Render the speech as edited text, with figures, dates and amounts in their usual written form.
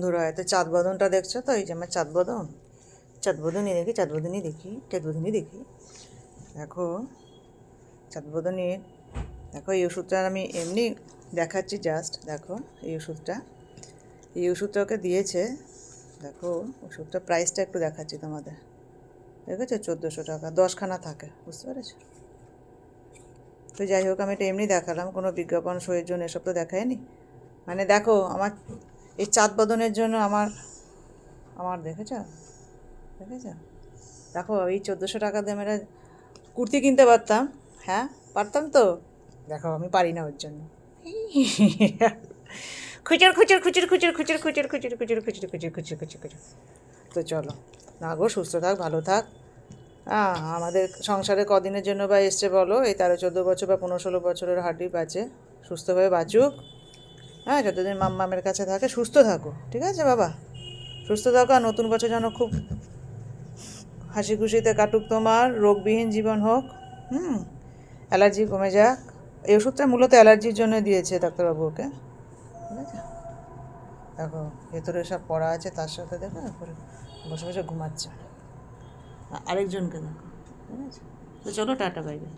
বন্ধুরা, এতে চাঁদ বদনটা দেখছো তো? এই যে আমার চাঁদ বদন, চাঁদ বদনই দেখি, চাঁদ বদনই দেখি, চাঁদ বদনই দেখি। দেখো চাঁদ বদনের, দেখো এই ওষুধটা আমি এমনি দেখাচ্ছি, জাস্ট দেখো এই ওষুধটা ওকে দিয়েছে। দেখো ওষুধটা প্রাইসটা একটু দেখাচ্ছি তোমাদের, দেখেছো? 1400 টাকা, 10খানা থাকে, বুঝতে পেরেছো? তো যাই হোক, আমি এটা এমনি দেখালাম, কোনো বিজ্ঞাপন শোয়ের জন্য এসব তো দেখায়নি। মানে দেখো আমার এই চাঁদ বদনের জন্য আমার আমার দেখেছো দেখেছো দেখো এই 1400 টাকা দিয়ে আমরা কুর্তি কিনতে পারতাম। হ্যাঁ, পারতাম তো। দেখো আমি পারি না ওর জন্য। খুচর খুচর খুচর খুচর খুচর খুচর খুচর খুচর খুচর খুচর খুচর খুচর খুচর। তো চলো না গো, সুস্থ থাক, ভালো থাক। হ্যাঁ, আমাদের সংসারে কদিনের জন্য বা এসছে বলো? এই 13-14 বছর বা 15-16 বছরের হাড্ডি বাঁচে, সুস্থভাবে বাঁচুক। হ্যাঁ, যতদিন মামের কাছে থাকে সুস্থ থাকো, ঠিক আছে বাবা? সুস্থ থাকো, আর নতুন বছর যেন খুব হাসি খুশিতে কাটুক, তোমার রোগবিহীন জীবন হোক। অ্যালার্জি কমে যাক। এই ওষুধটা মূলত অ্যালার্জির জন্য দিয়েছে ডাক্তারবাবু ওকে, ঠিক আছে? দেখো ভেতরে সব পড়া আছে, তার সাথে দেখো এরপরে বসে বসে ঘুমাচ্ছে। আরেকজনকে দেখো, ঠিক আছে? তো চলো, টাটা, বাই বাই।